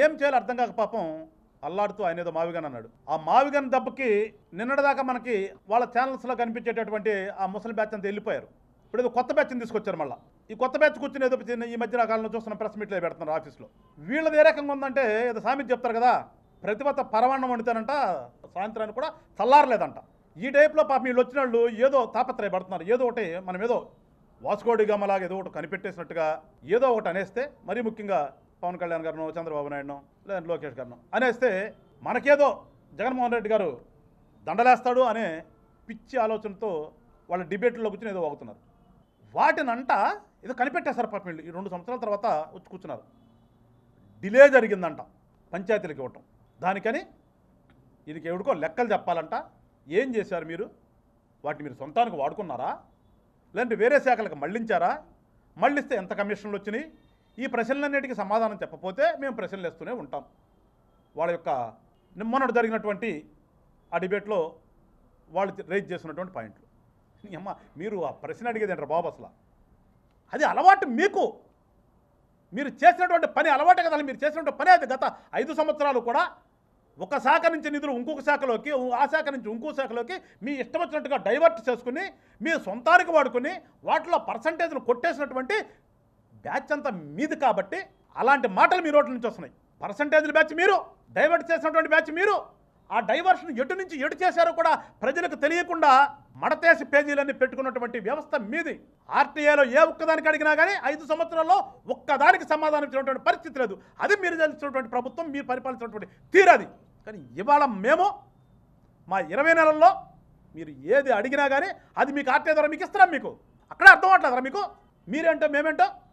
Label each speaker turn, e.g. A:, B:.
A: ఏం చేయాలో అర్థం కాక పాపం అల్లాడుతూ ఆయన ఏదో మావిగన్ అన్నాడు. ఆ మావిగన్ దెబ్బకి నిన్నటిదాకా మనకి వాళ్ళ ఛానల్స్లో కనిపించేటటువంటి ఆ ముసలి బ్యాచ్ అంతా వెళ్ళిపోయారు. ఇప్పుడు ఏదో కొత్త బ్యాచ్ని తీసుకొచ్చారు. మళ్ళీ ఈ కొత్త బ్యాచ్ కూర్చుని ఏదో ఈ మధ్య కాలంలో చూస్తున్న ప్రెస్ మీట్లో పెడుతున్నారు ఆఫీస్లో. వీళ్ళది ఏ రకంగా ఉందంటే ఏదో సామెత చెప్తారు కదా, ప్రతిభత పరవాణం వండుతానంట, సాయంత్రానికి కూడా చల్లారలేదంట. ఈ టైప్లో పాపం వీళ్ళు వచ్చిన వాళ్ళు ఏదో తాపత్రయపడుతున్నారు. ఏదో ఒకటి మనం ఏదో వాస్కోడి గమలాగా ఏదో ఒకటి కనిపెట్టేసినట్టుగా ఏదో ఒకటి అనేస్తే, మరీ ముఖ్యంగా పవన్ కళ్యాణ్ గారినో చంద్రబాబు నాయుడునో లేదా లోకేష్ గారినో అనేస్తే మనకేదో జగన్మోహన్ రెడ్డి గారు దండలేస్తాడు అనే పిచ్చి ఆలోచనతో వాళ్ళ డిబేట్లో కూర్చొని ఏదో వాగుతున్నారు. వాటినంట ఏదో కనిపెట్టేశారు పాపం వీళ్ళు. ఈ 2 సంవత్సరాల తర్వాత వచ్చి కూర్చున్నారు. డిలే జరిగిందంట పంచాయతీలకు ఇవ్వటం. దానికని వీరికి ఎవడికో లెక్కలు చెప్పాలంట. ఏం చేశారు మీరు? వాటిని మీరు సొంతానికి వాడుకున్నారా, లేదంటే వేరే శాఖలకు మళ్ళించారా? మళ్ళిస్తే ఎంత కమిషన్లు వచ్చినాయి? ఈ ప్రశ్నలన్నిటికీ సమాధానం చెప్పకపోతే మేము ప్రశ్నలు వేస్తూనే ఉంటాం. వాళ్ళ యొక్క మొన్నటి జరిగినటువంటి ఆ డిబేట్లో వాళ్ళు రైజ్ చేసినటువంటి పాయింట్లు. అమ్మ మీరు ఆ ప్రశ్న అడిగేది అంటారు బాబు, అసలు అది అలవాటు మీకు. మీరు చేసినటువంటి పని అలవాటే కదా. మీరు చేసినటువంటి పని అది. గత 5 సంవత్సరాలు కూడా ఒక శాఖ నుంచి నిధులు ఇంకొక శాఖలోకి, ఆ శాఖ నుంచి ఇంకో శాఖలోకి మీ ఇష్టం వచ్చినట్టుగా డైవర్ట్ చేసుకుని మీ సొంతానికి వాడుకుని వాటిలో పర్సంటేజ్ను కొట్టేసినటువంటి బ్యాచ్ అంతా మీది. కాబట్టి అలాంటి మాటలు మీ నోట్ల నుంచి వస్తున్నాయి. పర్సంటేజ్ల బ్యాచ్ మీరు, డైవర్ట్ చేసినటువంటి బ్యాచ్ మీరు. ఆ డైవర్షన్ ఎటు నుంచి ఎటు చేశారో కూడా ప్రజలకు తెలియకుండా మడతేసి పేజీలన్నీ పెట్టుకున్నటువంటి వ్యవస్థ మీది. ఆర్టీఏలో ఏ ఒక్కదానికి అడిగినా కానీ 5 సంవత్సరాల్లో ఒక్కదానికి సమాధానం ఇచ్చినటువంటి పరిస్థితి లేదు. అది మీరు చేసినటువంటి ప్రభుత్వం, మీరు పరిపాలించినటువంటి తీరది. కానీ ఇవాళ మేము మా 20 నెలల్లో మీరు ఏది అడిగినా కానీ అది మీకు ఆర్టీఏ ద్వారా మీకు ఇస్తున్నాం. మీకు అక్కడే అర్థం అవట్లేదురా మీకు? మీరేంటో మేమేంటో